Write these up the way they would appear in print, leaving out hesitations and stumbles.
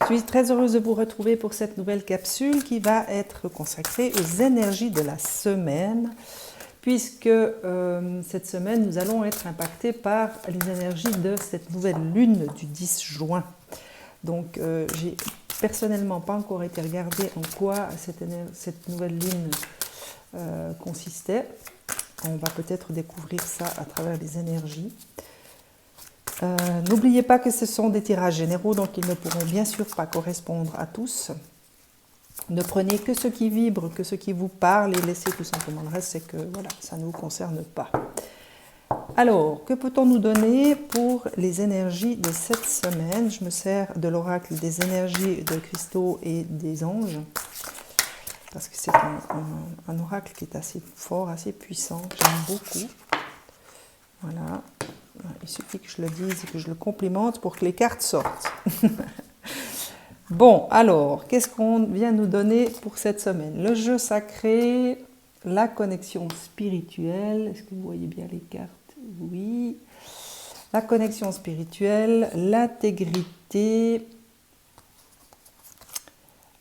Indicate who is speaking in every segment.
Speaker 1: Je suis très heureuse de vous retrouver pour cette nouvelle capsule qui va être consacrée aux énergies de la semaine, puisque cette semaine, nous allons être impactés par les énergies de cette nouvelle lune du 10 juin. Donc, j'ai personnellement pas encore été regarder en quoi cette nouvelle lune consistait. On va peut-être découvrir ça à travers les énergies. N'oubliez pas que ce sont des tirages généraux, donc ils ne pourront bien sûr pas correspondre à tous. Ne prenez que ce qui vibre, que ce qui vous parle et laissez tout simplement le reste, c'est que voilà, ça ne vous concerne pas. Alors, que peut-on nous donner pour les énergies de cette semaine? Je me sers de l'oracle des énergies de cristaux et des anges, parce que c'est un oracle qui est assez fort, assez puissant, j'aime beaucoup. Voilà. Il suffit que je le dise et que je le complimente pour que les cartes sortent. Bon, alors, qu'est-ce qu'on vient nous donner pour cette semaine? Le jeu sacré, la connexion spirituelle. Est-ce que vous voyez bien les cartes? Oui. La connexion spirituelle, l'intégrité,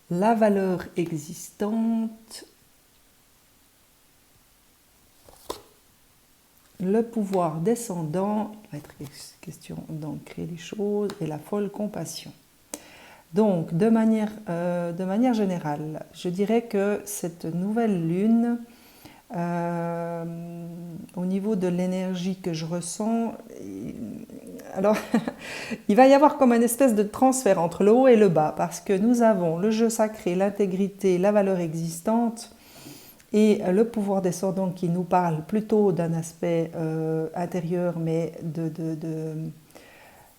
Speaker 1: la valeur existante, le pouvoir descendant, il va être question d'ancrer les choses, et la folle compassion. Donc, de manière générale, je dirais que cette nouvelle lune, au niveau de l'énergie que je ressens, alors il va y avoir comme une espèce de transfert entre le haut et le bas, parce que nous avons le jeu sacré, l'intégrité, la valeur existante, et le pouvoir descendant qui nous parle plutôt d'un aspect intérieur, mais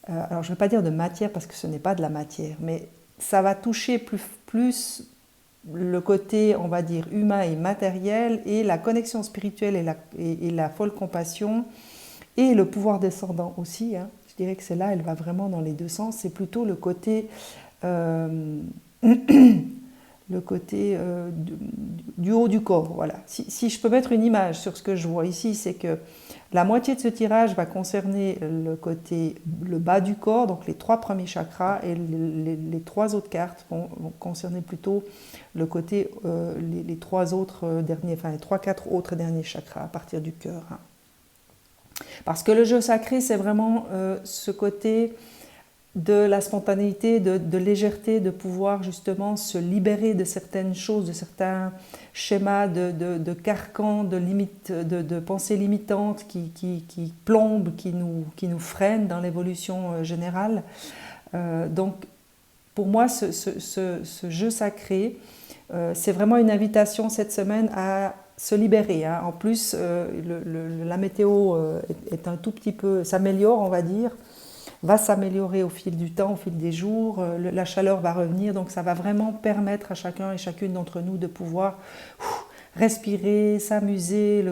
Speaker 1: alors je ne vais pas dire de matière parce que ce n'est pas de la matière, mais ça va toucher plus le côté, on va dire, humain et matériel, et la connexion spirituelle et la folle compassion, et le pouvoir descendant aussi. Hein. Je dirais que celle-là, elle va vraiment dans les deux sens. C'est plutôt le côté... le côté du haut du corps. Voilà. Si je peux mettre une image sur ce que je vois ici, c'est que la moitié de ce tirage va concerner le bas du corps, donc les 3 premiers chakras, et les 3 autres cartes vont concerner plutôt le côté, les 3 autres derniers, enfin les 3-4 autres derniers chakras à partir du cœur. Hein. Parce que le jeu sacré, c'est vraiment ce côté de la spontanéité, de légèreté, de pouvoir justement se libérer de certaines choses, de certains schémas, de carcans, de limites, de pensées limitantes qui plombent, qui nous freinent dans l'évolution générale. Donc, pour moi, ce jeu sacré, c'est vraiment une invitation cette semaine à se libérer. Hein. En plus, la météo est un tout petit peu, s'améliore, on va dire, va s'améliorer au fil du temps, au fil des jours, la chaleur va revenir, donc ça va vraiment permettre à chacun et chacune d'entre nous de pouvoir respirer, s'amuser,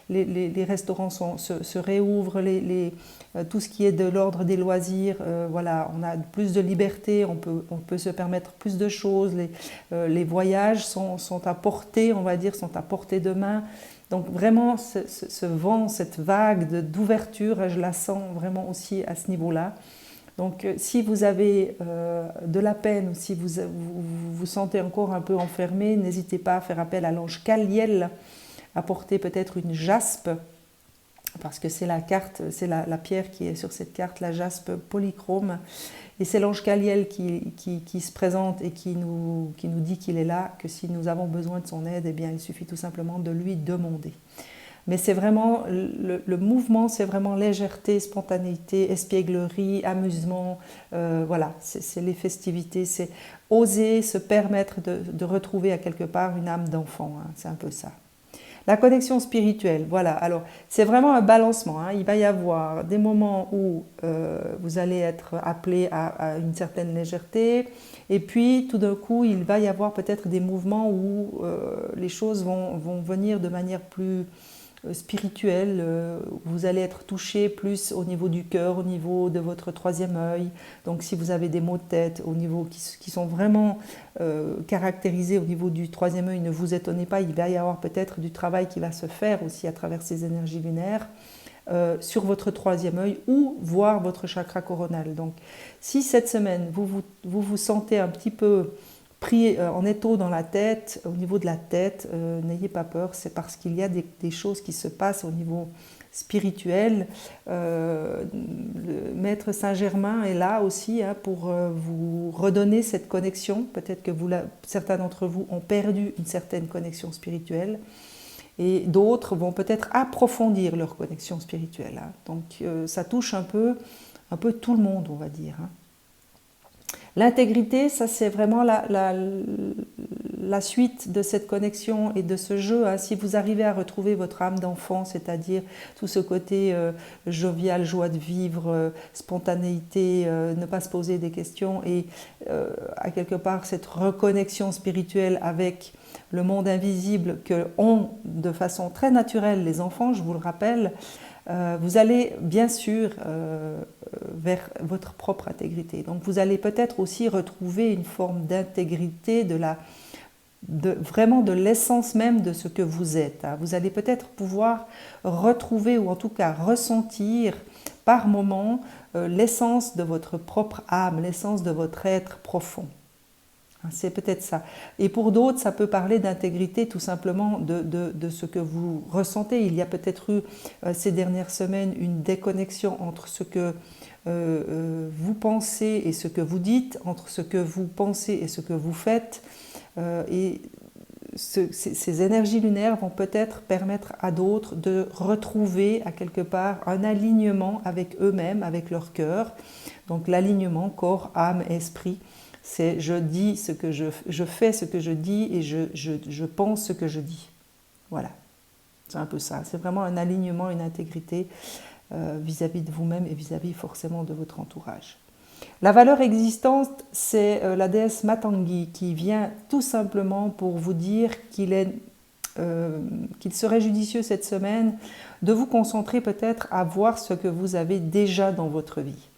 Speaker 1: les restaurants se réouvrent, tout ce qui est de l'ordre des loisirs, voilà, on a plus de liberté, on peut se permettre plus de choses, les voyages sont à portée, on va dire, sont à portée de main. Donc vraiment, ce vent, cette vague d'ouverture, je la sens vraiment aussi à ce niveau-là. Donc si vous avez de la peine ou si vous sentez encore un peu enfermé, n'hésitez pas à faire appel à l'ange Caliel, à porter peut-être une jaspe, parce que c'est la carte, c'est la pierre qui est sur cette carte, la jaspe polychrome. Et c'est l'ange Caliel qui se présente et qui nous dit qu'il est là, que si nous avons besoin de son aide, eh bien, il suffit tout simplement de lui demander. Mais c'est vraiment, le mouvement, c'est vraiment légèreté, spontanéité, espièglerie, amusement, voilà, c'est les festivités, c'est oser se permettre de retrouver à quelque part une âme d'enfant, hein, c'est un peu ça. La connexion spirituelle, voilà, alors c'est vraiment un balancement, hein. Il va y avoir des moments où vous allez être appelé à une certaine légèreté, et puis tout d'un coup il va y avoir peut-être des mouvements où les choses vont venir de manière plus spirituelle, vous allez être touché plus au niveau du cœur, au niveau de votre troisième œil. Donc si vous avez des maux de tête au niveau qui sont vraiment caractérisés au niveau du troisième œil, ne vous étonnez pas, il va y avoir peut-être du travail qui va se faire aussi à travers ces énergies lunaires. sur votre troisième œil ou voir votre chakra coronal. Donc si cette semaine vous sentez un petit peu pris en étau dans la tête, au niveau de la tête, n'ayez pas peur, c'est parce qu'il y a des choses qui se passent au niveau spirituel. Le maître Saint-Germain est là aussi pour vous redonner cette connexion. Peut-être que certains d'entre vous ont perdu une certaine connexion spirituelle et d'autres vont peut-être approfondir leur connexion spirituelle. Donc ça touche un peu tout le monde, on va dire. L'intégrité, ça c'est vraiment la suite de cette connexion et de ce jeu. Si vous arrivez à retrouver votre âme d'enfant, c'est-à-dire tout ce côté jovial, joie de vivre, spontanéité, ne pas se poser des questions et à quelque part cette reconnexion spirituelle avec le monde invisible que ont de façon très naturelle les enfants, je vous le rappelle, vous allez bien sûr vers votre propre intégrité. Donc vous allez peut-être aussi retrouver une forme d'intégrité vraiment de l'essence même de ce que vous êtes. Vous allez peut-être pouvoir retrouver ou en tout cas ressentir par moment l'essence de votre propre âme, l'essence de votre être profond. C'est peut-être ça. Et pour d'autres, ça peut parler d'intégrité tout simplement de ce que vous ressentez. Il y a peut-être eu ces dernières semaines une déconnexion entre ce que vous pensez et ce que vous dites, entre ce que vous pensez et ce que vous faites. Et ces énergies lunaires vont peut-être permettre à d'autres de retrouver à quelque part un alignement avec eux-mêmes, avec leur cœur. Donc l'alignement corps, âme, esprit. C'est je dis ce que je fais ce que je dis et je pense ce que je dis. Voilà, c'est un peu ça. C'est vraiment un alignement, une intégrité vis-à-vis de vous-même et vis-à-vis forcément de votre entourage. La valeur existante, c'est la déesse Matangi qui vient tout simplement pour vous dire qu'il serait judicieux cette semaine de vous concentrer peut-être à voir ce que vous avez déjà dans votre vie.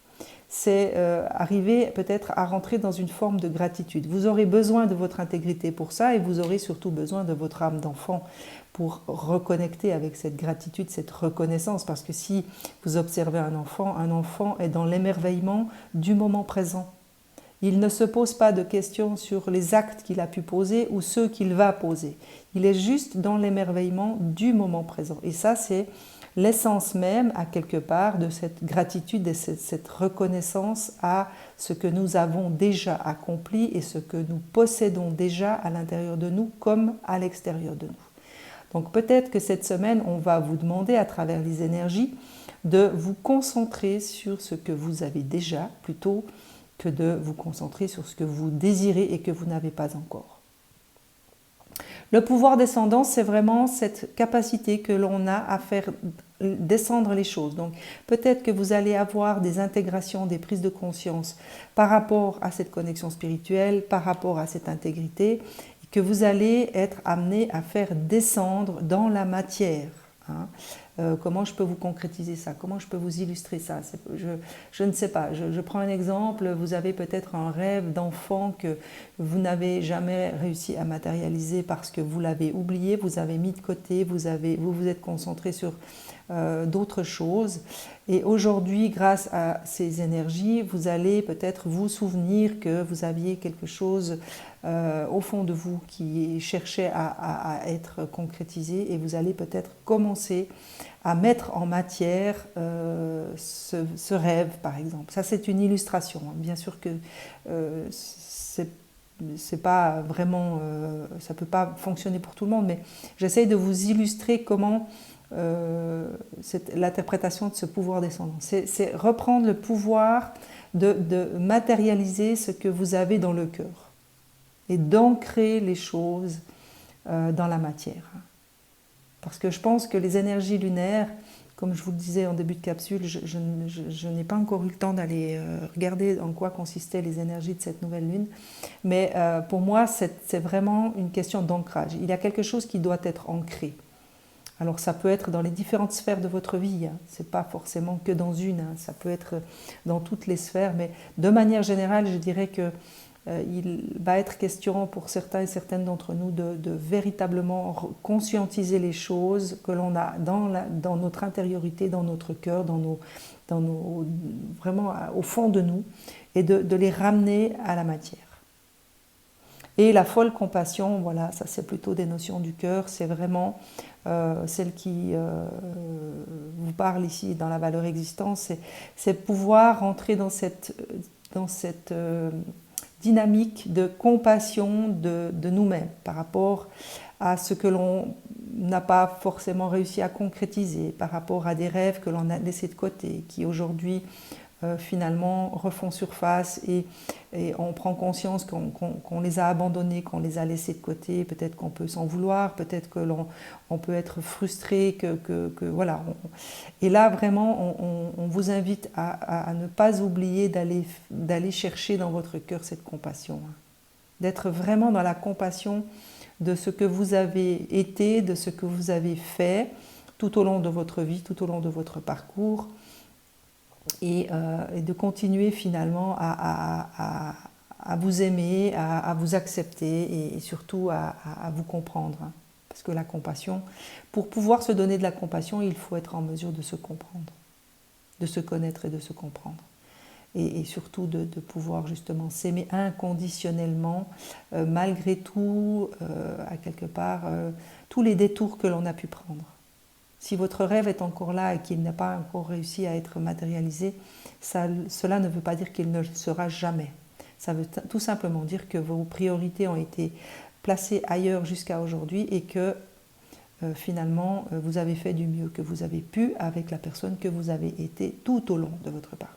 Speaker 1: C'est arriver peut-être à rentrer dans une forme de gratitude. Vous aurez besoin de votre intégrité pour ça et vous aurez surtout besoin de votre âme d'enfant pour reconnecter avec cette gratitude, cette reconnaissance. Parce que si vous observez un enfant est dans l'émerveillement du moment présent. Il ne se pose pas de questions sur les actes qu'il a pu poser ou ceux qu'il va poser. Il est juste dans l'émerveillement du moment présent. Et ça, c'est l'essence même, à quelque part, de cette gratitude et cette reconnaissance à ce que nous avons déjà accompli et ce que nous possédons déjà à l'intérieur de nous comme à l'extérieur de nous. Donc peut-être que cette semaine, on va vous demander à travers les énergies de vous concentrer sur ce que vous avez déjà plutôt que de vous concentrer sur ce que vous désirez et que vous n'avez pas encore. Le pouvoir descendant, c'est vraiment cette capacité que l'on a à faire descendre les choses. Donc peut-être que vous allez avoir des intégrations, des prises de conscience par rapport à cette connexion spirituelle, par rapport à cette intégrité, et que vous allez être amené à faire descendre dans la matière. Comment je peux vous concrétiser ça? Comment je peux vous illustrer ça? Je ne sais pas. Je prends un exemple. Vous avez peut-être un rêve d'enfant que vous n'avez jamais réussi à matérialiser parce que vous l'avez oublié, vous avez mis de côté, vous vous êtes concentré sur d'autres choses. Et aujourd'hui, grâce à ces énergies, vous allez peut-être vous souvenir que vous aviez quelque chose au fond de vous qui cherchait à être concrétisé et vous allez peut-être commencer à mettre en matière ce rêve, par exemple. Ça, c'est une illustration. Bien sûr que c'est pas vraiment, ça peut pas fonctionner pour tout le monde, mais j'essaye de vous illustrer comment l'interprétation de ce pouvoir descendant. C'est reprendre le pouvoir de matérialiser ce que vous avez dans le cœur et d'ancrer les choses dans la matière. Parce que je pense que les énergies lunaires, comme je vous le disais en début de capsule, je n'ai pas encore eu le temps d'aller regarder en quoi consistaient les énergies de cette nouvelle lune, mais pour moi, c'est vraiment une question d'ancrage. Il y a quelque chose qui doit être ancré. Alors ça peut être dans les différentes sphères de votre vie, ce n'est pas forcément que dans une, ça peut être dans toutes les sphères, mais de manière générale, je dirais que il va être question pour certains et certaines d'entre nous de véritablement conscientiser les choses que l'on a dans notre intériorité, dans notre cœur, vraiment au fond de nous, et de les ramener à la matière. Et la folle compassion, voilà, ça c'est plutôt des notions du cœur, c'est vraiment celle qui vous parle ici dans la valeur existence, c'est pouvoir entrer dans cette dynamique de compassion de nous-mêmes par rapport à ce que l'on n'a pas forcément réussi à concrétiser, par rapport à des rêves que l'on a laissés de côté, qui aujourd'hui finalement refont surface et on prend conscience qu'on les a abandonnés, qu'on les a laissés de côté. Peut-être qu'on peut s'en vouloir, peut-être que on peut être frustré, voilà. Et là vraiment on vous invite à ne pas oublier d'aller chercher dans votre cœur cette compassion, d'être vraiment dans la compassion de ce que vous avez été, de ce que vous avez fait tout au long de votre vie, tout au long de votre parcours, et de continuer finalement à vous aimer, à vous accepter et surtout à vous comprendre. Parce que la compassion, pour pouvoir se donner de la compassion, il faut être en mesure de se comprendre, de se connaître et de se comprendre. Et surtout de pouvoir justement s'aimer inconditionnellement, malgré tout, à quelque part, tous les détours que l'on a pu prendre. Si votre rêve est encore là et qu'il n'a pas encore réussi à être matérialisé, cela ne veut pas dire qu'il ne le sera jamais. Ça veut tout simplement dire que vos priorités ont été placées ailleurs jusqu'à aujourd'hui et que finalement vous avez fait du mieux que vous avez pu avec la personne que vous avez été tout au long de votre parcours.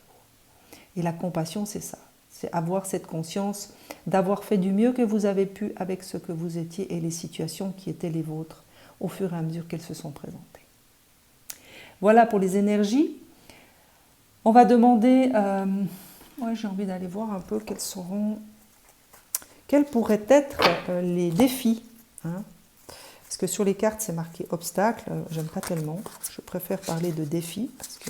Speaker 1: Et la compassion, c'est ça. C'est avoir cette conscience d'avoir fait du mieux que vous avez pu avec ce que vous étiez et les situations qui étaient les vôtres au fur et à mesure qu'elles se sont présentées. Voilà pour les énergies. On va demander, j'ai envie d'aller voir un peu quels pourraient être les défis. Parce que sur les cartes, c'est marqué obstacle. J'aime pas tellement. Je préfère parler de défis. Parce que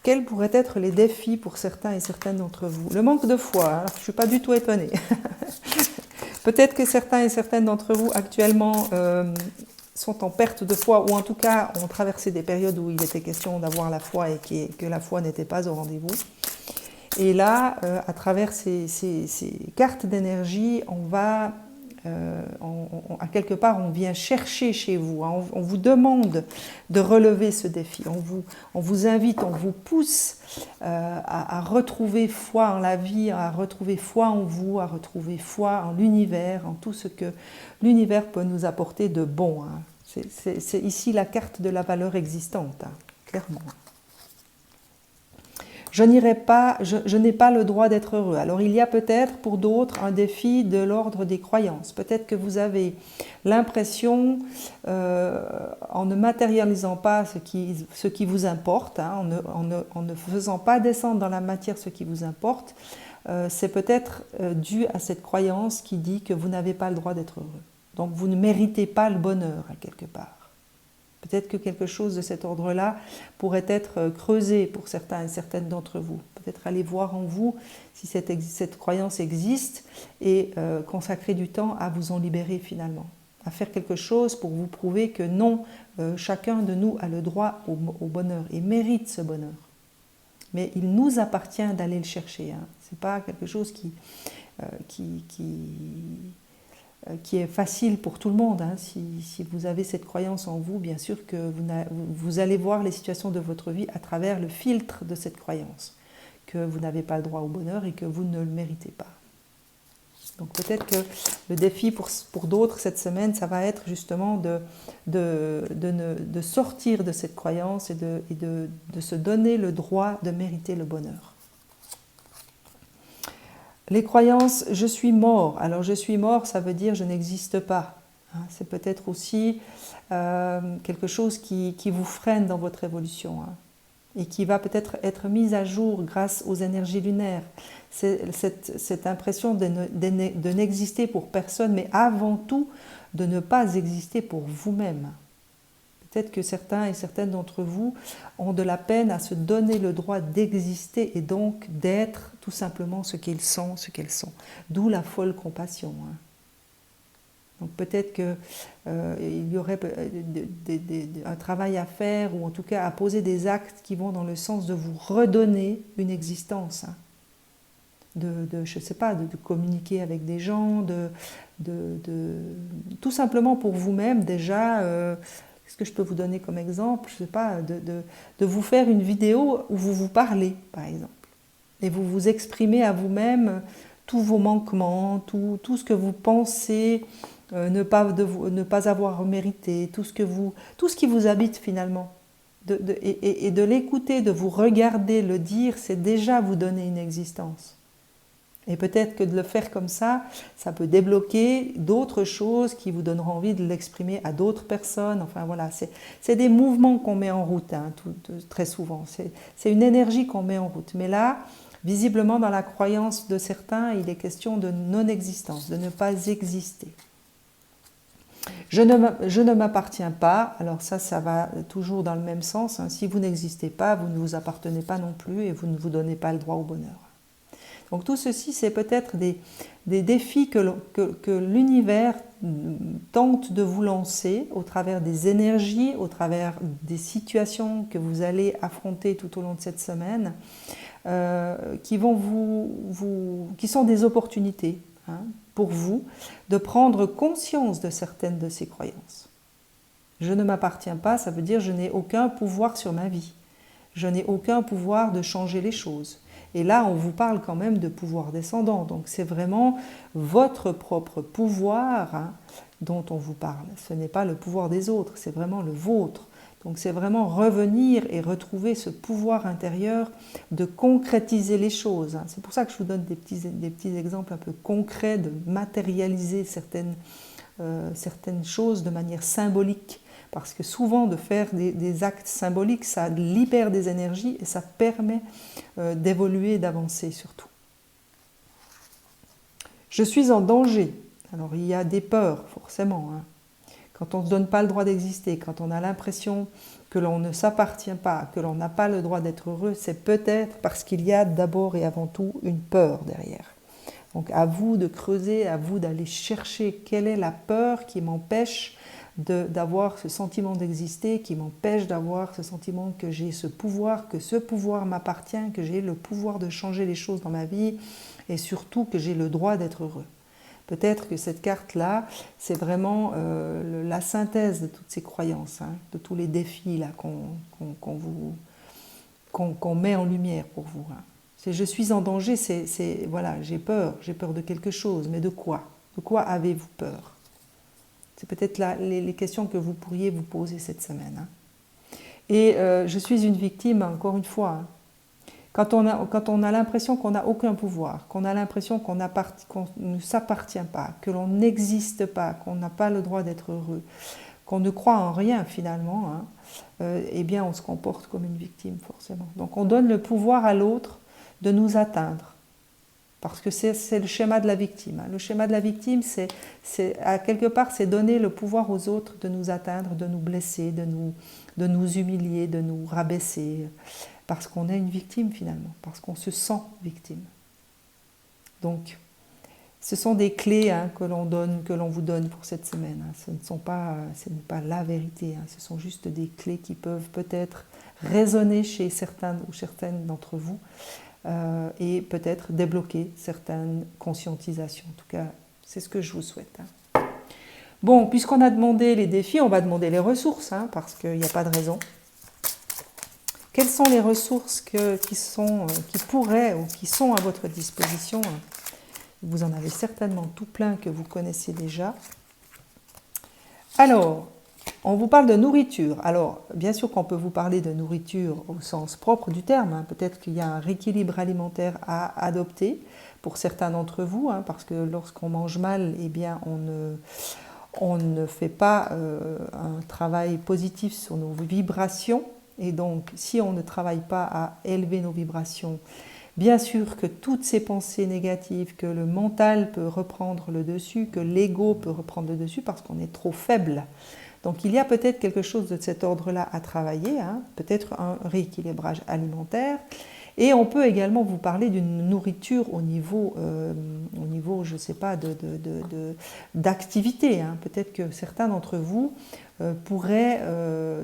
Speaker 1: quels pourraient être les défis pour certains et certaines d'entre vous? Le manque de foi, je ne suis pas du tout étonnée. Peut-être que certains et certaines d'entre vous actuellement sont en perte de foi, ou en tout cas ont traversé des périodes où il était question d'avoir la foi et que la foi n'était pas au rendez-vous. Et là, à travers ces cartes d'énergie, on va, à quelque part, on vient chercher chez vous, hein, on vous demande de relever ce défi, on vous invite, on vous pousse à retrouver foi en la vie, à retrouver foi en vous, à retrouver foi en l'univers, en tout ce que l'univers peut nous apporter de bon. Hein. C'est ici la carte de la valeur existante, hein, clairement. Je n'ai pas le droit d'être heureux. Alors il y a peut-être pour d'autres un défi de l'ordre des croyances. Peut-être que vous avez l'impression, en ne matérialisant pas ce qui vous importe, hein, en ne faisant pas descendre dans la matière ce qui vous importe, c'est peut-être dû à cette croyance qui dit que vous n'avez pas le droit d'être heureux. Donc vous ne méritez pas le bonheur, à quelque part. Peut-être que quelque chose de cet ordre-là pourrait être creusé pour certains et certaines d'entre vous. Peut-être aller voir en vous si cette croyance existe et consacrer du temps à vous en libérer finalement. À faire quelque chose pour vous prouver que non, chacun de nous a le droit au bonheur et mérite ce bonheur. Mais il nous appartient d'aller le chercher. Hein. Ce n'est pas quelque chose qui est facile pour tout le monde. Hein. Si vous avez cette croyance en vous, bien sûr que vous allez voir les situations de votre vie à travers le filtre de cette croyance, que vous n'avez pas le droit au bonheur et que vous ne le méritez pas. Donc peut-être que le défi pour d'autres cette semaine, ça va être justement de sortir de cette croyance et de se donner le droit de mériter le bonheur. Les croyances, je suis mort. Alors je suis mort, ça veut dire je n'existe pas. C'est peut-être aussi quelque chose qui vous freine dans votre évolution et qui va peut-être être mise à jour grâce aux énergies lunaires. C'est cette impression de n'exister pour personne, mais avant tout de ne pas exister pour vous-même. Peut-être que certains et certaines d'entre vous ont de la peine à se donner le droit d'exister et donc d'être tout simplement ce qu'ils sont, ce qu'elles sont. D'où la folle compassion. Donc peut-être qu'il y aurait un travail à faire, ou en tout cas à poser des actes qui vont dans le sens de vous redonner une existence. Je ne sais pas, de communiquer avec des gens, tout simplement pour vous-même déjà. Qu'est-ce que je peux vous donner comme exemple? Je ne sais pas, de vous faire une vidéo où vous vous parlez, par exemple. Et vous vous exprimez à vous-même tous vos manquements, tout ce que vous pensez ne pas avoir mérité, tout ce qui vous habite finalement. Et de l'écouter, de vous regarder le dire, c'est déjà vous donner une existence. Et peut-être que de le faire comme ça peut débloquer d'autres choses qui vous donneront envie de l'exprimer à d'autres personnes. Enfin voilà, c'est des mouvements qu'on met en route, très souvent. C'est une énergie qu'on met en route. Mais là, visiblement, dans la croyance de certains, il est question de non-existence, de ne pas exister. Je ne m'appartiens pas. Alors ça va toujours dans le même sens. Si vous n'existez pas, vous ne vous appartenez pas non plus et vous ne vous donnez pas le droit au bonheur. Donc tout ceci, c'est peut-être des défis que l'univers tente de vous lancer au travers des énergies, au travers des situations que vous allez affronter tout au long de cette semaine, qui sont des opportunités pour vous de prendre conscience de certaines de ces croyances. Je ne m'appartiens pas, ça veut dire je n'ai aucun pouvoir sur ma vie. Je n'ai aucun pouvoir de changer les choses. Et là, on vous parle quand même de pouvoir descendant. Donc c'est vraiment votre propre pouvoir dont on vous parle. Ce n'est pas le pouvoir des autres, c'est vraiment le vôtre. Donc c'est vraiment revenir et retrouver ce pouvoir intérieur de concrétiser les choses. C'est pour ça que je vous donne des petits exemples un peu concrets, de matérialiser certaines choses de manière symbolique. Parce que souvent, de faire des actes symboliques, ça libère des énergies et ça permet d'évoluer et d'avancer surtout. Je suis en danger. Alors, il y a des peurs, forcément. Quand on ne se donne pas le droit d'exister, quand on a l'impression que l'on ne s'appartient pas, que l'on n'a pas le droit d'être heureux, c'est peut-être parce qu'il y a d'abord et avant tout une peur derrière. Donc, à vous de creuser, à vous d'aller chercher quelle est la peur qui m'empêche d'avoir ce sentiment d'exister, qui m'empêche d'avoir ce sentiment que j'ai ce pouvoir, que ce pouvoir m'appartient, que j'ai le pouvoir de changer les choses dans ma vie et surtout que j'ai le droit d'être heureux. Peut-être que cette carte-là, c'est vraiment la synthèse de toutes ces croyances, de tous les défis là, qu'on met en lumière pour vous. C'est je suis en danger, voilà, j'ai peur de quelque chose, mais de quoi? De quoi avez-vous peur? C'est peut-être les questions que vous pourriez vous poser cette semaine. Et je suis une victime, encore une fois. Quand on a l'impression qu'on n'a aucun pouvoir, qu'on a l'impression qu'on ne s'appartient pas, que l'on n'existe pas, qu'on n'a pas le droit d'être heureux, qu'on ne croit en rien finalement, eh bien on se comporte comme une victime forcément. Donc on donne le pouvoir à l'autre de nous atteindre. Parce que c'est le schéma de la victime. Le schéma de la victime, à quelque part, c'est donner le pouvoir aux autres de nous atteindre, de nous blesser, de nous humilier, de nous rabaisser. Parce qu'on est une victime finalement, parce qu'on se sent victime. Donc, ce sont des clés que l'on vous donne pour cette semaine. Ce n'est pas la vérité. Ce sont juste des clés qui peuvent peut-être résonner chez certains ou certaines d'entre vous. Et peut-être débloquer certaines conscientisations. En tout cas, c'est ce que je vous souhaite. Bon, puisqu'on a demandé les défis, on va demander les ressources, parce qu'il n'y a pas de raison. Quelles sont les ressources qui pourraient ou qui sont à votre disposition? Vous en avez certainement tout plein que vous connaissez déjà. Alors, on vous parle de nourriture. Alors, bien sûr qu'on peut vous parler de nourriture au sens propre du terme. Peut-être qu'il y a un rééquilibre alimentaire à adopter pour certains d'entre vous, parce que lorsqu'on mange mal, eh bien, on ne fait pas un travail positif sur nos vibrations. Et donc, si on ne travaille pas à élever nos vibrations, bien sûr que toutes ces pensées négatives, que le mental peut reprendre le dessus, que l'ego peut reprendre le dessus parce qu'on est trop faible. Donc il y a peut-être quelque chose de cet ordre-là à travailler, hein, peut-être un rééquilibrage alimentaire. Et on peut également vous parler d'une nourriture au niveau je ne sais pas, d'activité. Hein. Peut-être que certains d'entre vous pourraient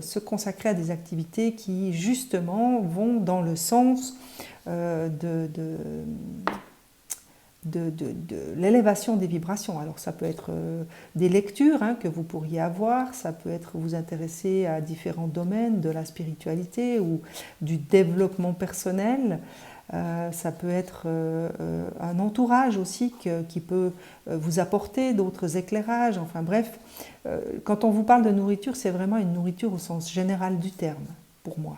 Speaker 1: se consacrer à des activités qui, justement, vont dans le sens de l'élévation des vibrations. Alors ça peut être des lectures hein, que vous pourriez avoir, ça peut être vous intéresser à différents domaines de la spiritualité ou du développement personnel, ça peut être un entourage aussi qui peut vous apporter d'autres éclairages, enfin bref, quand on vous parle de nourriture, c'est vraiment une nourriture au sens général du terme, pour moi.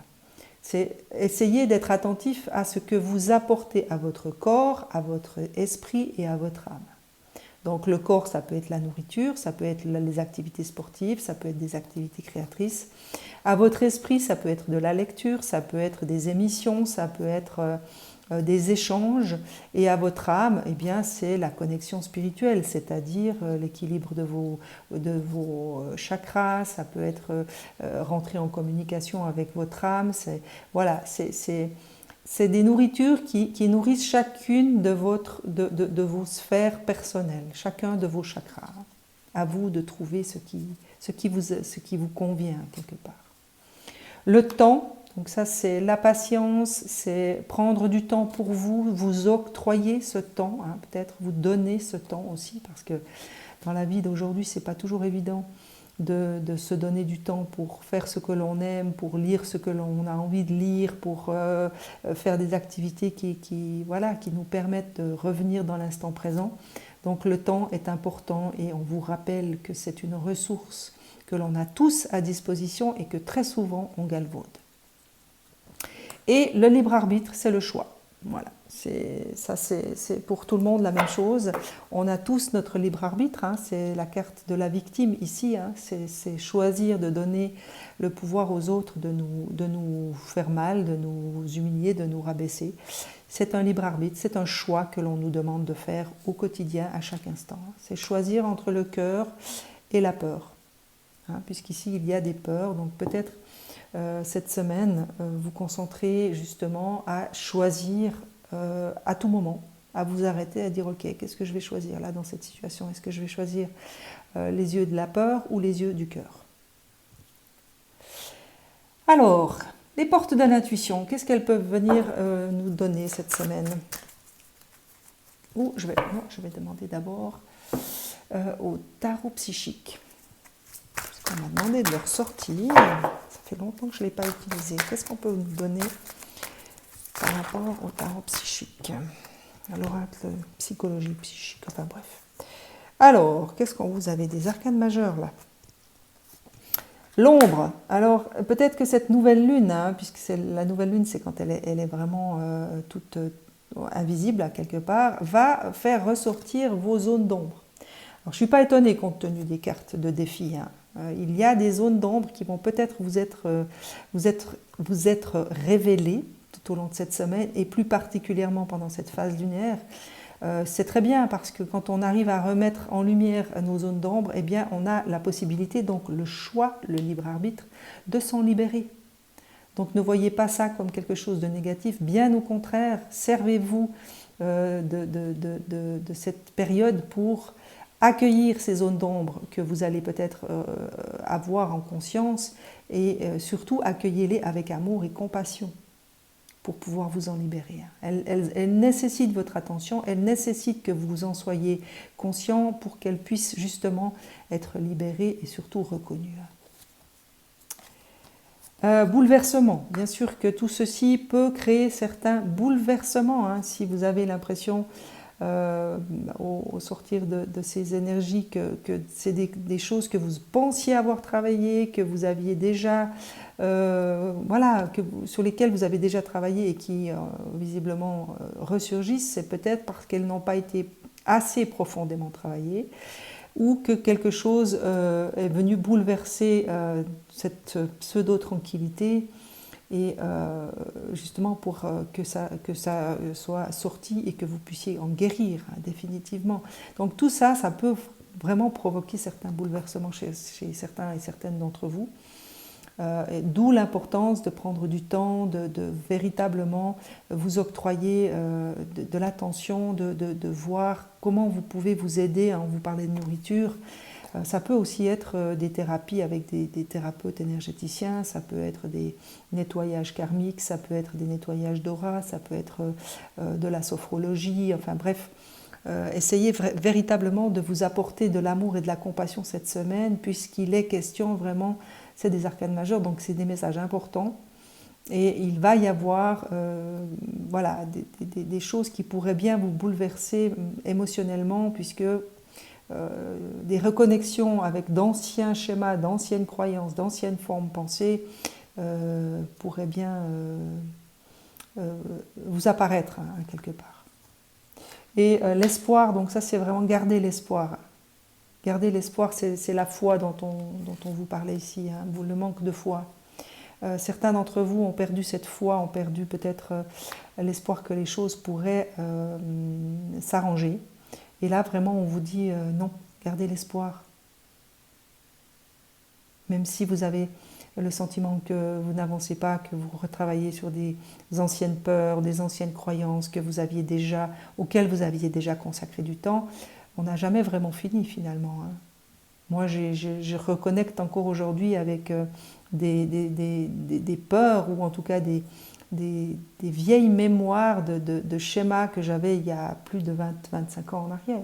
Speaker 1: C'est essayer d'être attentif à ce que vous apportez à votre corps, à votre esprit et à votre âme. Donc le corps, ça peut être la nourriture, ça peut être les activités sportives, ça peut être des activités créatrices. À votre esprit, ça peut être de la lecture, ça peut être des émissions, ça peut être des échanges. Et à votre âme, eh bien, c'est la connexion spirituelle, c'est-à-dire l'équilibre de vos chakras, ça peut être rentrer en communication avec votre âme. Voilà, c'est des nourritures qui nourrissent chacune de vos sphères personnelles, chacun de vos chakras. À vous de trouver ce qui vous convient quelque part. Le temps, donc ça c'est la patience, c'est prendre du temps pour vous, vous octroyer ce temps, hein, peut-être vous donner ce temps aussi, parce que dans la vie d'aujourd'hui, c'est pas toujours évident de se donner du temps pour faire ce que l'on aime, pour lire ce que l'on a envie de lire, pour faire des activités qui nous permettent de revenir dans l'instant présent. Donc le temps est important et on vous rappelle que c'est une ressource que l'on a tous à disposition et que très souvent on galvaude. Et le libre arbitre, c'est le choix. Voilà, c'est pour tout le monde la même chose. On a tous notre libre arbitre, hein, c'est la carte de la victime ici, hein, c'est choisir de donner le pouvoir aux autres de nous faire mal, de nous humilier, de nous rabaisser. C'est un libre arbitre, c'est un choix que l'on nous demande de faire au quotidien, à chaque instant. C'est choisir entre le cœur et la peur, hein, puisqu'ici il y a des peurs, donc peut-être cette semaine, vous concentrer justement à choisir à tout moment, à vous arrêter, à dire ok, qu'est-ce que je vais choisir là dans cette situation? Est-ce que je vais choisir les yeux de la peur ou les yeux du cœur? Alors, les portes de l'intuition, qu'est-ce qu'elles peuvent venir nous donner cette semaine? Je vais demander d'abord au tarot psychique. Parce qu'on m'a demandé de le ressortir. Ça fait longtemps que je ne l'ai pas utilisé. Qu'est-ce qu'on peut nous donner par rapport au tarot psychique? À l'oracle psychologie psychique, enfin bref. Alors, qu'est-ce qu'on vous avez des arcanes majeures là? L'ombre. Alors, peut-être que cette nouvelle lune, hein, puisque la nouvelle lune, c'est quand elle est vraiment toute invisible à quelque part, va faire ressortir vos zones d'ombre. Alors, je ne suis pas étonnée compte tenu des cartes de défi, hein. Il y a des zones d'ombre qui vont peut-être vous être révélées tout au long de cette semaine et plus particulièrement pendant cette phase lunaire. C'est très bien parce que quand on arrive à remettre en lumière nos zones d'ombre, eh bien on a la possibilité, donc le choix, le libre arbitre, de s'en libérer. Donc ne voyez pas ça comme quelque chose de négatif, bien au contraire, servez-vous de cette période pour accueillir ces zones d'ombre que vous allez peut-être avoir en conscience et surtout accueillez-les avec amour et compassion pour pouvoir vous en libérer. Elles nécessitent votre attention, elles nécessitent que vous en soyez conscient pour qu'elles puissent justement être libérées et surtout reconnues. Bouleversement, bien sûr que tout ceci peut créer certains bouleversements, hein, si vous avez l'impression au sortir de ces énergies que c'est des choses que vous pensiez avoir travaillé, que vous aviez déjà sur lesquelles vous avez déjà travaillé et qui visiblement ressurgissent, c'est peut-être parce qu'elles n'ont pas été assez profondément travaillées ou que quelque chose est venu bouleverser cette pseudo-tranquillité et justement pour que ça soit sorti et que vous puissiez en guérir, hein, définitivement. Donc tout ça, ça peut vraiment provoquer certains bouleversements chez certains et certaines d'entre vous. D'où l'importance de prendre du temps, de véritablement vous octroyer de l'attention, de voir comment vous pouvez vous aider. On vous parlait de nourriture. Ça peut aussi être des thérapies avec des thérapeutes énergéticiens, ça peut être des nettoyages karmiques, ça peut être des nettoyages d'aura, ça peut être de la sophrologie, enfin bref. Essayez véritablement de vous apporter de l'amour et de la compassion cette semaine, puisqu'il est question vraiment, c'est des arcanes majeures, donc c'est des messages importants. Et il va y avoir voilà, des choses qui pourraient bien vous bouleverser émotionnellement, puisque des reconnexions avec d'anciens schémas, d'anciennes croyances, d'anciennes formes pensées pourraient bien vous apparaître hein, quelque part. Et l'espoir, donc ça c'est vraiment garder l'espoir. Garder l'espoir, c'est la foi dont on vous parlait ici, hein, le manque de foi. Certains d'entre vous ont perdu cette foi, ont perdu peut-être l'espoir que les choses pourraient s'arranger. Et là, vraiment, on vous dit non, gardez l'espoir. Même si vous avez le sentiment que vous n'avancez pas, que vous retravaillez sur des anciennes peurs, des anciennes croyances que vous aviez déjà, auxquelles vous aviez déjà consacré du temps, on n'a jamais vraiment fini finalement. Hein. Moi, je reconnecte encore aujourd'hui avec des peurs ou en tout cas des vieilles mémoires de schémas que j'avais il y a plus de 20-25 ans en arrière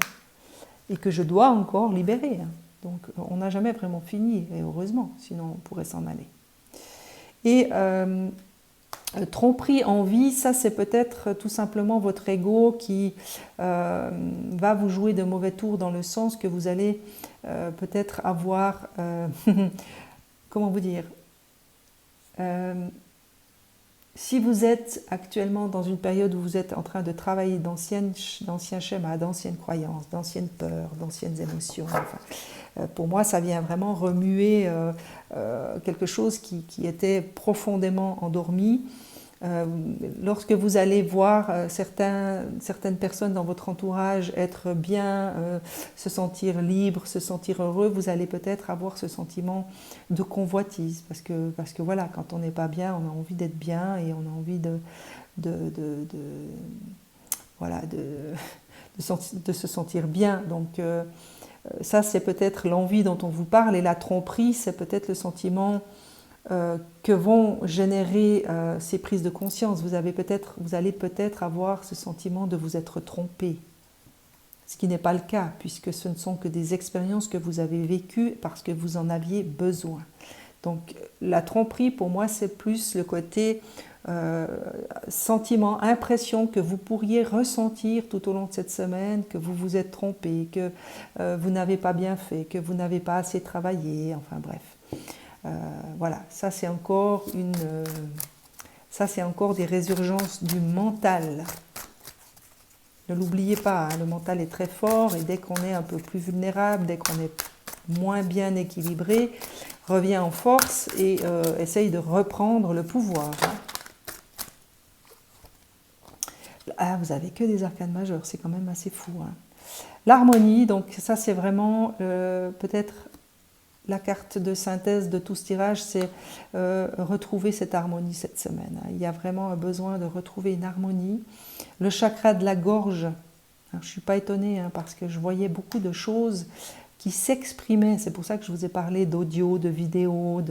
Speaker 1: et que je dois encore libérer. Hein. Donc on n'a jamais vraiment fini, et heureusement, sinon on pourrait s'en aller. Et tromperie en vie, ça c'est peut-être tout simplement votre ego qui va vous jouer de mauvais tours dans le sens que vous allez peut-être avoir, comment vous dire, si vous êtes actuellement dans une période où vous êtes en train de travailler d'anciens schémas, d'anciennes croyances, d'anciennes peurs, d'anciennes émotions, enfin, pour moi ça vient vraiment remuer quelque chose qui était profondément endormi. Lorsque vous allez voir certaines personnes dans votre entourage être bien, se sentir libre, se sentir heureux, vous allez peut-être avoir ce sentiment de convoitise parce que voilà, quand on n'est pas bien, on a envie d'être bien et on a envie de se sentir bien. Donc ça c'est peut-être l'envie dont on vous parle, et la tromperie c'est peut-être le sentiment que vont générer ces prises de conscience. Vous allez peut-être avoir ce sentiment de vous être trompé, ce qui n'est pas le cas, puisque ce ne sont que des expériences que vous avez vécues parce que vous en aviez besoin. Donc la tromperie, pour moi, c'est plus le côté sentiment, impression que vous pourriez ressentir tout au long de cette semaine, que vous vous êtes trompé, que vous n'avez pas bien fait, que vous n'avez pas assez travaillé, enfin bref. Voilà, ça c'est encore des résurgences du mental. Ne l'oubliez pas, hein, le mental est très fort et dès qu'on est un peu plus vulnérable, dès qu'on est moins bien équilibré, revient en force et essaye de reprendre le pouvoir. Hein. Ah, vous avez que des arcanes majeures, c'est quand même assez fou. Hein. L'harmonie, donc ça c'est vraiment peut-être la carte de synthèse de tout ce tirage, c'est retrouver cette harmonie cette semaine. Il y a vraiment un besoin de retrouver une harmonie. Le chakra de la gorge, alors, je ne suis pas étonnée hein, parce que je voyais beaucoup de choses qui s'exprimaient. C'est pour ça que je vous ai parlé d'audio, de vidéo,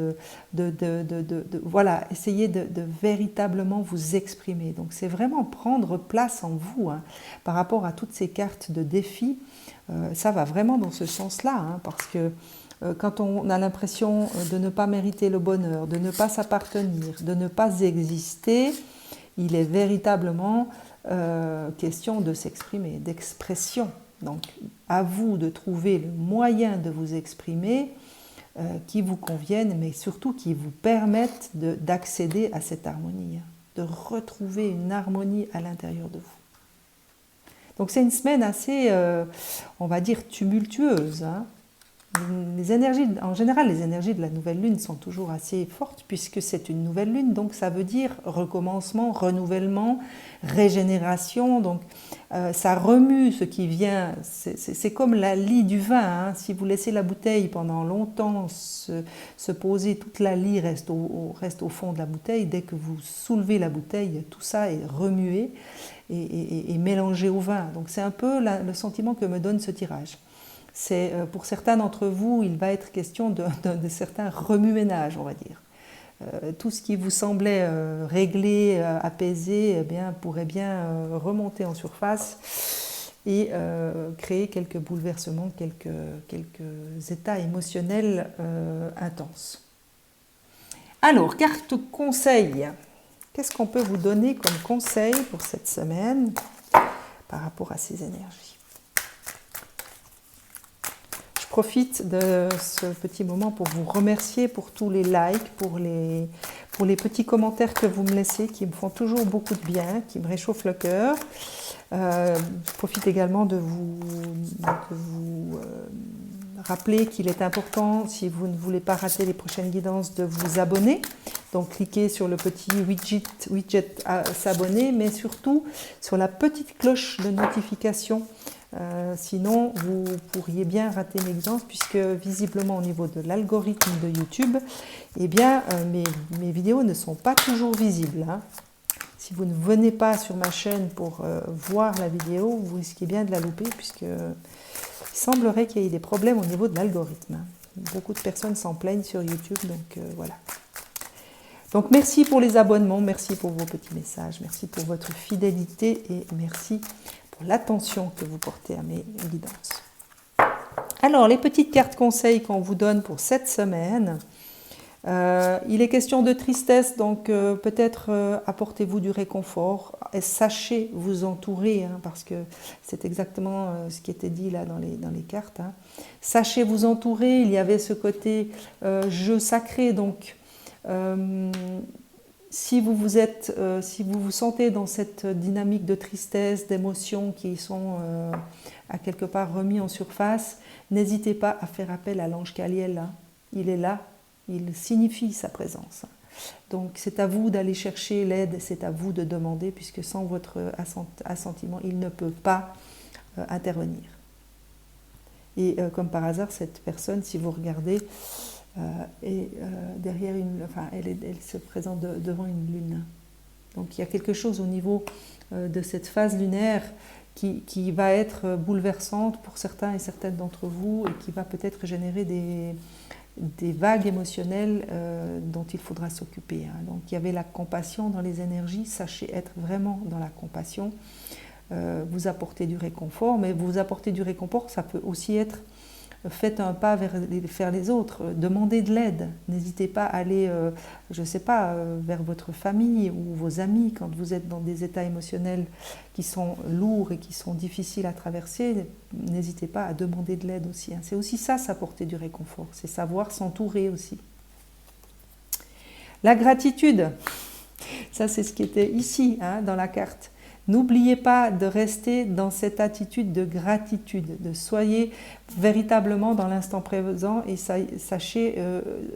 Speaker 1: voilà, essayez de véritablement vous exprimer. Donc c'est vraiment prendre place en vous hein, par rapport à toutes ces cartes de défis. Ça va vraiment dans ce sens-là, hein, parce que quand on a l'impression de ne pas mériter le bonheur, de ne pas s'appartenir, de ne pas exister, il est véritablement question de s'exprimer, d'expression. Donc, à vous de trouver le moyen de vous exprimer qui vous convienne, mais surtout qui vous permette d'accéder à cette harmonie, de retrouver une harmonie à l'intérieur de vous. Donc, c'est une semaine assez, on va dire, tumultueuse, hein. en général, les énergies de la nouvelle lune sont toujours assez fortes puisque c'est une nouvelle lune, donc ça veut dire recommencement, renouvellement, régénération, donc ça remue ce qui vient, c'est comme la lie du vin, hein. Si vous laissez la bouteille pendant longtemps se poser, toute la lie reste au fond de la bouteille, dès que vous soulevez la bouteille, tout ça est remué et mélangé au vin, donc c'est un peu le sentiment que me donne ce tirage. C'est, pour certains d'entre vous, il va être question de certains remue-ménage, on va dire. Tout ce qui vous semblait réglé, apaisé, eh bien, pourrait bien remonter en surface et créer quelques bouleversements, quelques états émotionnels intenses. Alors, carte conseil. Qu'est-ce qu'on peut vous donner comme conseil pour cette semaine par rapport à ces énergies ? Je profite de ce petit moment pour vous remercier pour tous les likes, pour les petits commentaires que vous me laissez, qui me font toujours beaucoup de bien, qui me réchauffent le cœur. Je profite également de vous rappeler qu'il est important, si vous ne voulez pas rater les prochaines guidances, de vous abonner. Donc cliquez sur le petit widget s'abonner, mais surtout sur la petite cloche de notification. Sinon, vous pourriez bien rater mes guidances puisque visiblement au niveau de l'algorithme de YouTube, eh bien, mes vidéos ne sont pas toujours visibles, hein. Si vous ne venez pas sur ma chaîne pour voir la vidéo, vous risquez bien de la louper puisqu'il semblerait qu'il y ait des problèmes au niveau de l'algorithme, hein. Beaucoup de personnes s'en plaignent sur YouTube, donc voilà. Donc merci pour les abonnements, merci pour vos petits messages, merci pour votre fidélité et merci pour l'attention que vous portez à mes guidances. Alors, les petites cartes conseils qu'on vous donne pour cette semaine. Il est question de tristesse, donc peut-être apportez-vous du réconfort. Et sachez vous entourer, hein, parce que c'est exactement ce qui était dit là dans les cartes, hein. Sachez vous entourer, il y avait ce côté jeu sacré, donc si vous vous sentez dans cette dynamique de tristesse, d'émotions qui sont à quelque part remis en surface, n'hésitez pas à faire appel à l'ange Caliel, hein. Il est là, il signifie sa présence. Donc c'est à vous d'aller chercher l'aide, c'est à vous de demander, puisque sans votre assentiment, il ne peut pas intervenir. Et comme par hasard, cette personne, si vous regardez, et derrière elle se présente devant une lune. Donc il y a quelque chose au niveau de cette phase lunaire qui va être bouleversante pour certains et certaines d'entre vous et qui va peut-être générer des vagues émotionnelles dont il faudra s'occuper, hein. Donc il y avait la compassion dans les énergies, sachez être vraiment dans la compassion, vous apporter du réconfort, mais vous apporter du réconfort, ça peut aussi être faites un pas vers les autres, demandez de l'aide, n'hésitez pas à aller, je ne sais pas, vers votre famille ou vos amis quand vous êtes dans des états émotionnels qui sont lourds et qui sont difficiles à traverser, n'hésitez pas à demander de l'aide aussi, hein. C'est aussi ça, s'apporter du réconfort, c'est savoir s'entourer aussi. La gratitude, ça c'est ce qui était ici, hein, dans la carte. N'oubliez pas de rester dans cette attitude de gratitude, de soyez véritablement dans l'instant présent et sachez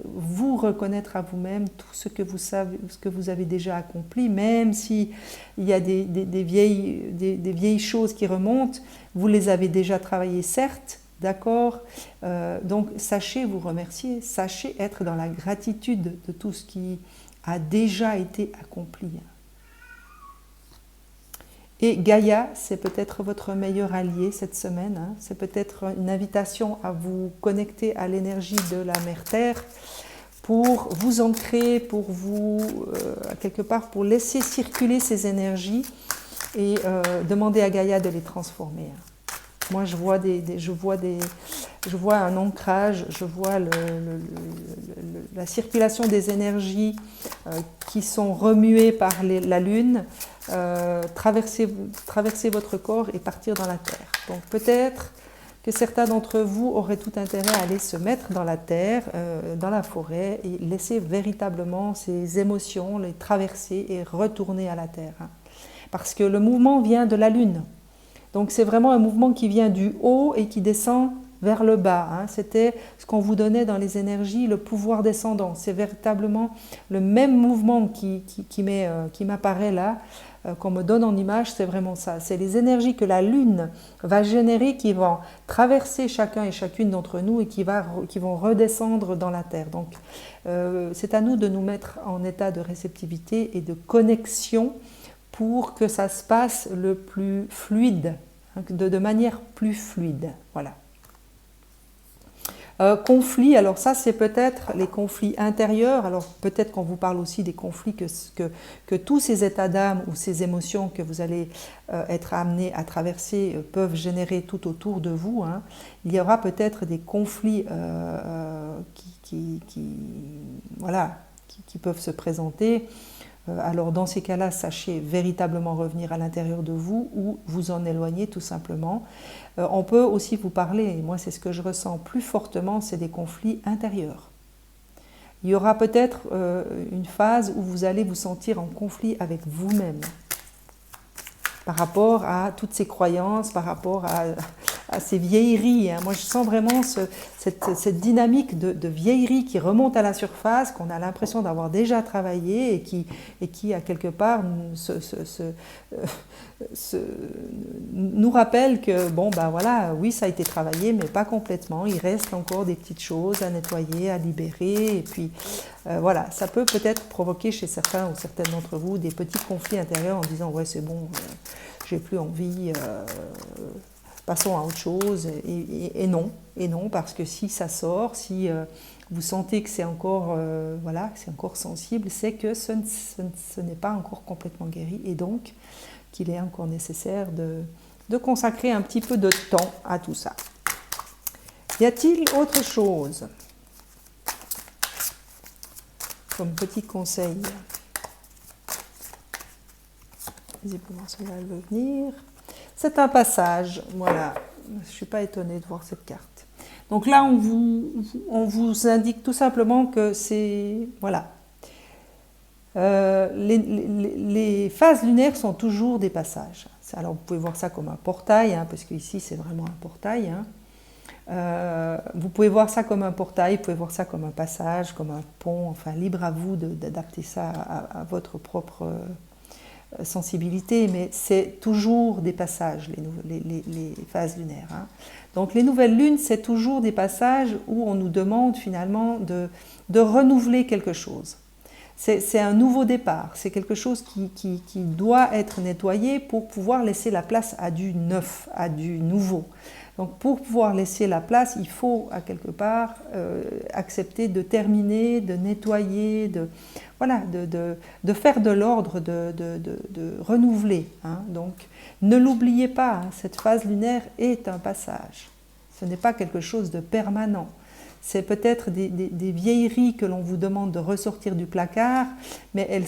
Speaker 1: vous reconnaître à vous-même tout ce que vous avez déjà accompli, même s'il y a des vieilles choses qui remontent, vous les avez déjà travaillées, certes, d'accord, donc sachez vous remercier, sachez être dans la gratitude de tout ce qui a déjà été accompli. Et Gaïa, c'est peut-être votre meilleur allié cette semaine, hein. C'est peut-être une invitation à vous connecter à l'énergie de la Mère Terre pour vous ancrer, pour vous, quelque part, pour laisser circuler ces énergies et demander à Gaïa de les transformer, hein. Moi, je vois un ancrage, je vois la circulation des énergies qui sont remuées par la Lune, traverser votre corps et partir dans la Terre. Donc peut-être que certains d'entre vous auraient tout intérêt à aller se mettre dans la Terre, dans la forêt, et laisser véritablement ces émotions, les traverser et retourner à la Terre, hein. Parce que le mouvement vient de la Lune. Donc c'est vraiment un mouvement qui vient du haut et qui descend vers le bas. Hein. C'était ce qu'on vous donnait dans les énergies, le pouvoir descendant. C'est véritablement le même mouvement qui m'apparaît là, qu'on me donne en image, c'est vraiment ça. C'est les énergies que la Lune va générer qui vont traverser chacun et chacune d'entre nous et qui vont redescendre dans la Terre. Donc, c'est à nous de nous mettre en état de réceptivité et de connexion pour que ça se passe le plus fluide, hein, de manière plus fluide. Voilà. Conflits, alors ça c'est peut-être les conflits intérieurs, alors peut-être qu'on vous parle aussi des conflits que tous ces états d'âme ou ces émotions que vous allez être amenés à traverser peuvent générer tout autour de vous. Hein. Il y aura peut-être des conflits voilà, qui peuvent se présenter. Alors dans ces cas-là, sachez véritablement revenir à l'intérieur de vous ou vous en éloigner tout simplement. On peut aussi vous parler, et moi c'est ce que je ressens plus fortement, c'est des conflits intérieurs. Il y aura peut-être une phase où vous allez vous sentir en conflit avec vous-même par rapport à toutes ces croyances, par rapport à ces vieilleries. Hein. Moi, je sens vraiment cette dynamique de vieillerie qui remonte à la surface, qu'on a l'impression d'avoir déjà travaillé et qui à quelque part, nous rappelle que, bon, ben voilà, oui, ça a été travaillé, mais pas complètement. Il reste encore des petites choses à nettoyer, à libérer. Et puis, voilà, ça peut peut-être provoquer chez certains ou certaines d'entre vous des petits conflits intérieurs en disant, ouais, c'est bon, j'ai plus envie, passons à autre chose. Et non, parce que si ça sort, si vous sentez que c'est encore, voilà, c'est encore sensible, c'est que ce n'est pas encore complètement guéri et donc qu'il est encore nécessaire de consacrer un petit peu de temps à tout ça. Y a-t-il autre chose comme petit conseil? Visiblement, cela veut venir. C'est un passage, voilà. Je ne suis pas étonnée de voir cette carte. Donc là, on vous indique tout simplement que c'est... Voilà. Les phases lunaires sont toujours des passages. Alors vous pouvez voir ça comme un portail, hein, parce qu'ici c'est vraiment un portail. Hein. Vous pouvez voir ça comme un portail, vous pouvez voir ça comme un passage, comme un pont, enfin libre à vous d'adapter ça à votre propre sensibilité, mais c'est toujours des passages, les phases lunaires. Hein. Donc les nouvelles lunes, c'est toujours des passages où on nous demande finalement de renouveler quelque chose. C'est un nouveau départ, c'est quelque chose qui doit être nettoyé pour pouvoir laisser la place à du neuf, à du nouveau. Donc pour pouvoir laisser la place, il faut à quelque part accepter de terminer, de nettoyer, voilà, de faire de l'ordre, de renouveler. Hein. Donc ne l'oubliez pas, hein, cette phase lunaire est un passage. Ce n'est pas quelque chose de permanent. C'est peut-être des vieilleries que l'on vous demande de ressortir du placard, mais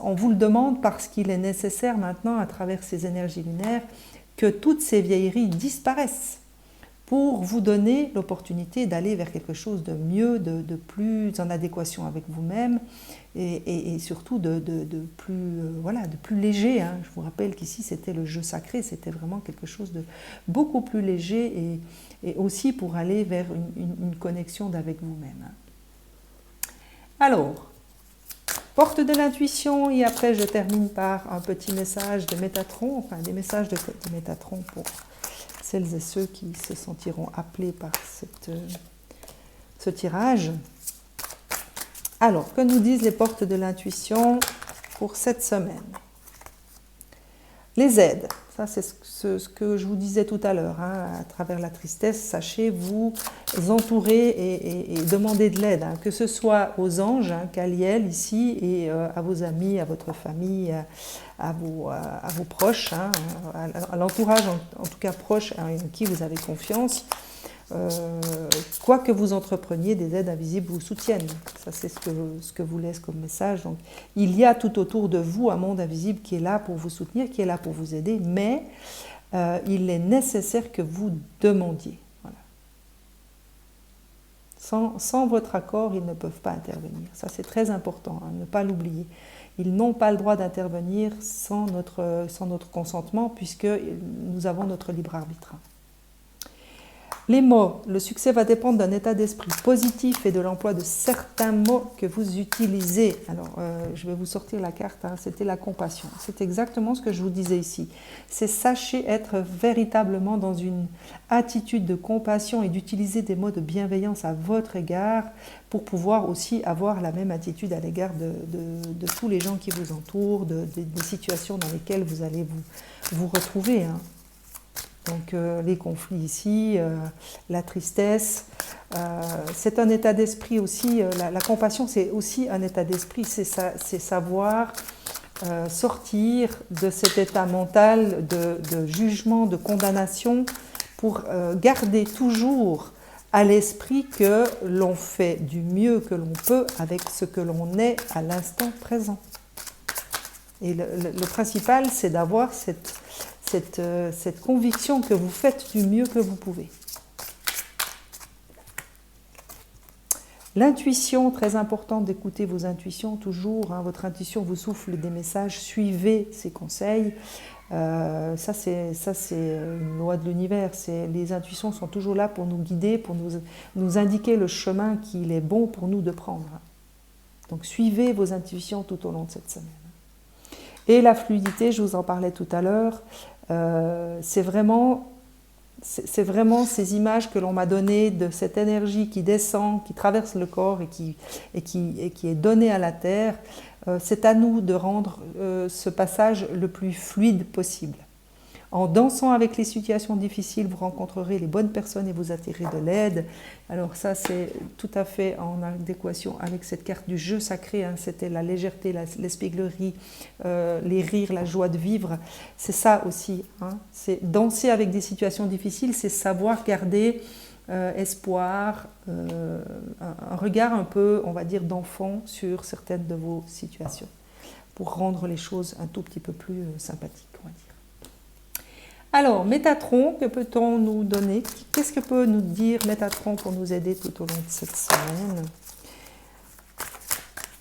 Speaker 1: on vous le demande parce qu'il est nécessaire maintenant, à travers ces énergies lunaires, que toutes ces vieilleries disparaissent pour vous donner l'opportunité d'aller vers quelque chose de mieux, de plus en adéquation avec vous-même et surtout de plus léger. Hein. Je vous rappelle qu'ici c'était le jeu sacré, c'était vraiment quelque chose de beaucoup plus léger et aussi pour aller vers une connexion avec vous-même. Alors, porte de l'intuition et après je termine par un petit message de Métatron, enfin des messages de Métatron pour celles et ceux qui se sentiront appelés par ce tirage. Alors, que nous disent les portes de l'intuition pour cette semaine? Les aides, ça c'est ce que je vous disais tout à l'heure, hein, à travers la tristesse, sachez vous entourer et demander de l'aide, hein, que ce soit aux anges, hein, Kaliel ici, et à vos amis, à votre famille, à vos proches, hein, à l'entourage en tout cas proche, hein, en qui vous avez confiance. Quoi que vous entrepreniez, des aides invisibles vous soutiennent. Ça, c'est ce que vous laisse comme message. Donc, il y a tout autour de vous un monde invisible qui est là pour vous soutenir, qui est là pour vous aider, mais il est nécessaire que vous demandiez. Voilà. Sans votre accord, ils ne peuvent pas intervenir. Ça, c'est très important, hein, ne pas l'oublier. Ils n'ont pas le droit d'intervenir sans notre consentement, puisque nous avons notre libre arbitre. Les mots, le succès va dépendre d'un état d'esprit positif et de l'emploi de certains mots que vous utilisez. Alors, je vais vous sortir la carte, hein, c'était la compassion. C'est exactement ce que je vous disais ici. C'est sachez être véritablement dans une attitude de compassion et d'utiliser des mots de bienveillance à votre égard pour pouvoir aussi avoir la même attitude à l'égard de tous les gens qui vous entourent, des situations dans lesquelles vous allez vous retrouver, hein. Donc les conflits ici, la tristesse, c'est un état d'esprit aussi, la compassion c'est aussi un état d'esprit, c'est savoir sortir de cet état mental de jugement, de condamnation, pour garder toujours à l'esprit que l'on fait du mieux que l'on peut avec ce que l'on est à l'instant présent. Et le principal, c'est d'avoir cette conviction que vous faites du mieux que vous pouvez. L'intuition, très importante d'écouter vos intuitions toujours, hein, votre intuition vous souffle des messages, suivez ses conseils. Ça c'est une loi de l'univers, les intuitions sont toujours là pour nous guider, pour nous indiquer le chemin qu'il est bon pour nous de prendre. Donc suivez vos intuitions tout au long de cette semaine. Et la fluidité, je vous en parlais tout à l'heure, c'est vraiment ces images que l'on m'a données de cette énergie qui descend, qui traverse le corps et qui est donnée à la terre. C'est à nous de rendre ce passage le plus fluide possible. En dansant avec les situations difficiles, vous rencontrerez les bonnes personnes et vous attirez de l'aide. Alors ça, c'est tout à fait en adéquation avec cette carte du jeu sacré, hein. C'était la légèreté, l'espièglerie, les rires, la joie de vivre. C'est ça aussi, hein. C'est danser avec des situations difficiles, c'est savoir garder espoir, un regard un peu, on va dire, d'enfant sur certaines de vos situations, pour rendre les choses un tout petit peu plus sympathiques, on va dire. Alors, Métatron, que peut-on nous donner? Qu'est-ce que peut nous dire Métatron pour nous aider tout au long de cette semaine?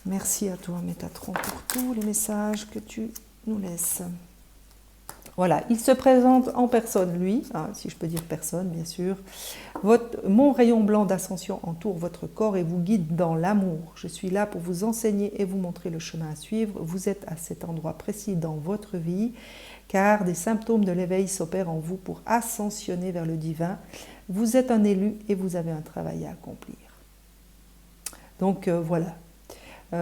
Speaker 1: Merci à toi, Métatron, pour tous les messages que tu nous laisses. Voilà, il se présente en personne, lui, hein, si je peux dire personne, bien sûr. Mon rayon blanc d'ascension entoure votre corps et vous guide dans l'amour. Je suis là pour vous enseigner et vous montrer le chemin à suivre. Vous êtes à cet endroit précis dans votre vie, car des symptômes de l'éveil s'opèrent en vous pour ascensionner vers le divin. Vous êtes un élu et vous avez un travail à accomplir. Donc voilà.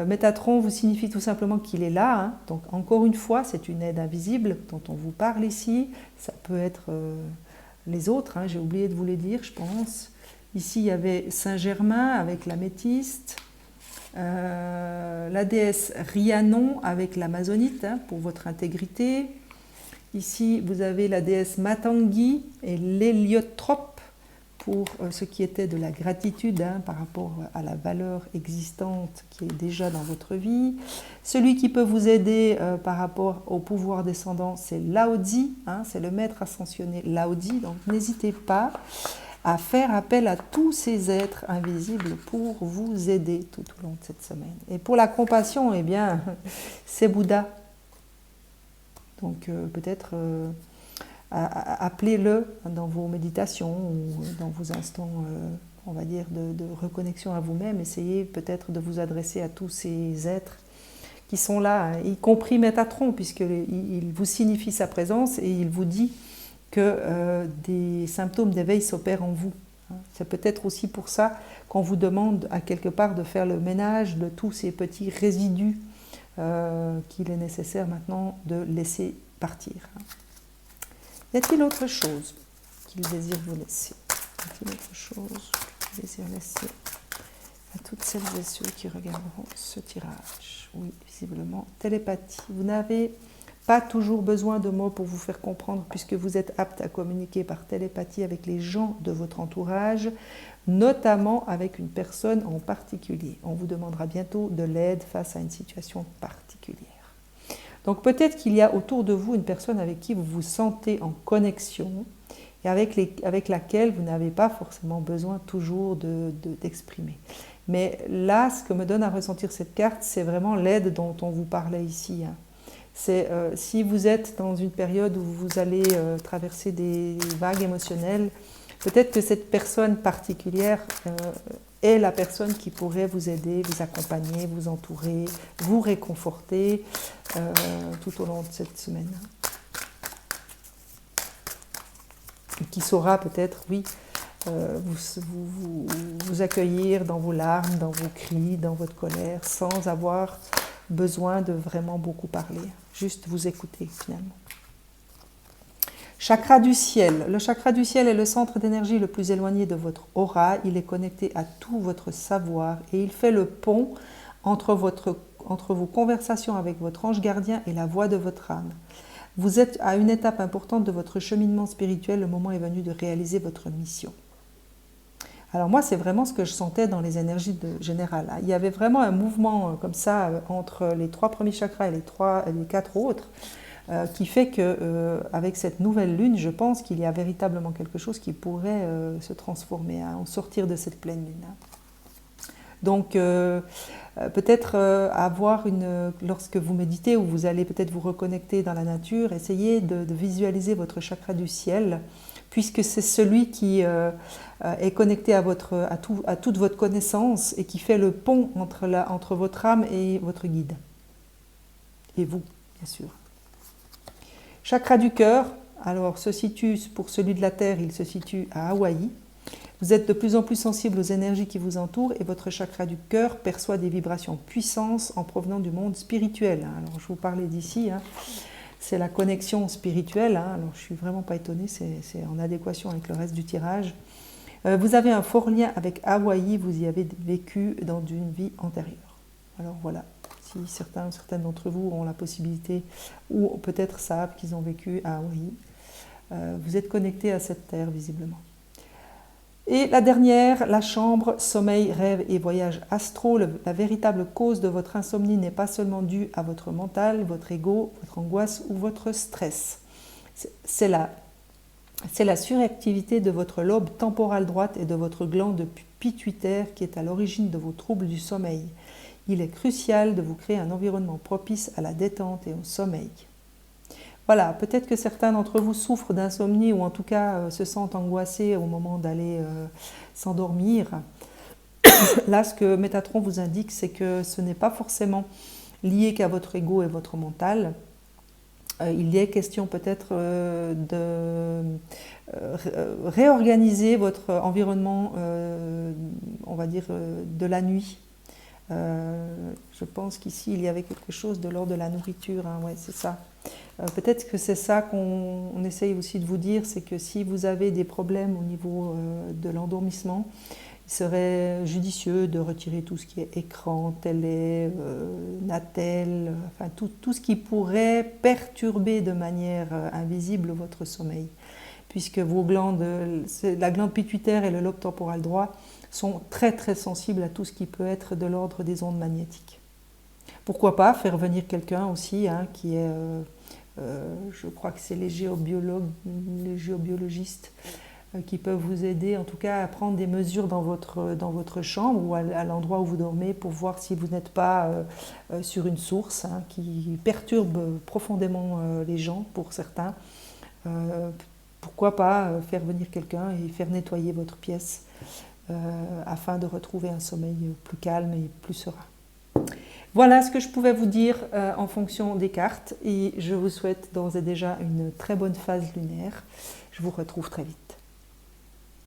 Speaker 1: Métatron vous signifie tout simplement qu'il est là, hein. Donc encore une fois, c'est une aide invisible dont on vous parle ici. Ça peut être les autres, hein, j'ai oublié de vous les dire, je pense. Ici, il y avait Saint-Germain avec l'améthyste, la déesse Rhiannon avec l'amazonite, hein, pour votre intégrité. Ici, vous avez la déesse Matangi et l'héliotrope pour ce qui était de la gratitude, hein, par rapport à la valeur existante qui est déjà dans votre vie. Celui qui peut vous aider par rapport au pouvoir descendant, c'est Laodi, hein, c'est le maître ascensionné Laodi. Donc n'hésitez pas à faire appel à tous ces êtres invisibles pour vous aider tout au long de cette semaine. Et pour la compassion, eh bien, c'est Bouddha. Donc peut-être appelez-le dans vos méditations ou dans vos instants, on va dire, de reconnexion à vous-même. Essayez peut-être de vous adresser à tous ces êtres qui sont là, y compris Métatron, puisqu'il vous signifie sa présence et il vous dit que des symptômes d'éveil s'opèrent en vous. C'est peut-être aussi pour ça qu'on vous demande à quelque part de faire le ménage de tous ces petits résidus qu'il est nécessaire maintenant de laisser partir. Y a-t-il autre chose qu'il désire vous laisser? Y a-t-il autre chose qu'il désire laisser à toutes celles et ceux qui regarderont ce tirage? Oui, visiblement, télépathie. Vous n'avez pas toujours besoin de mots pour vous faire comprendre, puisque vous êtes apte à communiquer par télépathie avec les gens de votre entourage, notamment avec une personne en particulier. On vous demandera bientôt de l'aide face à une situation particulière. Donc peut-être qu'il y a autour de vous une personne avec qui vous vous sentez en connexion et avec laquelle vous n'avez pas forcément besoin toujours d'exprimer. Mais là, ce que me donne à ressentir cette carte, c'est vraiment l'aide dont on vous parlait ici, hein. C'est si vous êtes dans une période où vous allez traverser des vagues émotionnelles, Peut-être que cette personne particulière est la personne qui pourrait vous aider, vous accompagner, vous entourer, vous réconforter tout au long de cette semaine. Et qui saura peut-être, oui, vous accueillir dans vos larmes, dans vos cris, dans votre colère, sans avoir besoin de vraiment beaucoup parler, juste vous écouter finalement. Chakra du ciel. Le chakra du ciel est le centre d'énergie le plus éloigné de votre aura. Il est connecté à tout votre savoir et il fait le pont entre vos conversations avec votre ange gardien et la voix de votre âme. Vous êtes à une étape importante de votre cheminement spirituel. Le moment est venu de réaliser votre mission. Alors moi, c'est vraiment ce que je sentais dans les énergies générales. Il y avait vraiment un mouvement comme ça entre les 3 premiers chakras et les 4 autres, qui fait qu'avec cette nouvelle lune, je pense qu'il y a véritablement quelque chose qui pourrait se transformer, en sortir de cette pleine lune. Donc peut-être lorsque vous méditez ou vous allez peut-être vous reconnecter dans la nature, essayez de visualiser votre chakra du ciel, puisque c'est celui qui est connecté à toute votre connaissance et qui fait le pont entre votre âme et votre guide. Et vous, bien sûr. Chakra du cœur, alors pour celui de la Terre, il se situe à Hawaï. Vous êtes de plus en plus sensible aux énergies qui vous entourent et votre chakra du cœur perçoit des vibrations puissantes en provenant du monde spirituel. Alors je vous parlais d'ici, c'est la connexion spirituelle, alors je ne suis vraiment pas étonnée, c'est en adéquation avec le reste du tirage. Vous avez un fort lien avec Hawaï, vous y avez vécu dans une vie antérieure. Alors voilà. Si certaines d'entre vous ont la possibilité ou peut-être savent qu'ils ont vécu à Hawaï, vous êtes connecté à cette terre visiblement. Et la dernière, la chambre, sommeil, rêve et voyage astro. La véritable cause de votre insomnie n'est pas seulement due à votre mental, votre ego, votre angoisse ou votre stress. C'est la suractivité de votre lobe temporal droite et de votre glande pituitaire qui est à l'origine de vos troubles du sommeil. Il est crucial de vous créer un environnement propice à la détente et au sommeil. Voilà, peut-être que certains d'entre vous souffrent d'insomnie ou en tout cas se sentent angoissés au moment d'aller s'endormir. Là, ce que Métatron vous indique, c'est que ce n'est pas forcément lié qu'à votre ego et votre mental. Il y a question peut-être de réorganiser votre environnement, on va dire, de la nuit. Je pense qu'ici, il y avait quelque chose de l'ordre de la nourriture, ouais, c'est ça. Peut-être que c'est ça qu'on essaye aussi de vous dire, c'est que si vous avez des problèmes au niveau de l'endormissement, il serait judicieux de retirer tout ce qui est écran, télé, natel, enfin tout ce qui pourrait perturber de manière invisible votre sommeil. Puisque vos glandes, la glande pituitaire et le lobe temporal droit sont très très sensibles à tout ce qui peut être de l'ordre des ondes magnétiques. Pourquoi pas faire venir quelqu'un aussi qui est, je crois que c'est les géobiologistes qui peuvent vous aider en tout cas à prendre des mesures dans votre chambre ou à l'endroit où vous dormez pour voir si vous n'êtes pas sur une source qui perturbe profondément les gens pour certains. Pourquoi pas faire venir quelqu'un et faire nettoyer votre pièce afin de retrouver un sommeil plus calme et plus serein. Voilà ce que je pouvais vous dire en fonction des cartes et je vous souhaite d'ores et déjà une très bonne phase lunaire. Je vous retrouve très vite.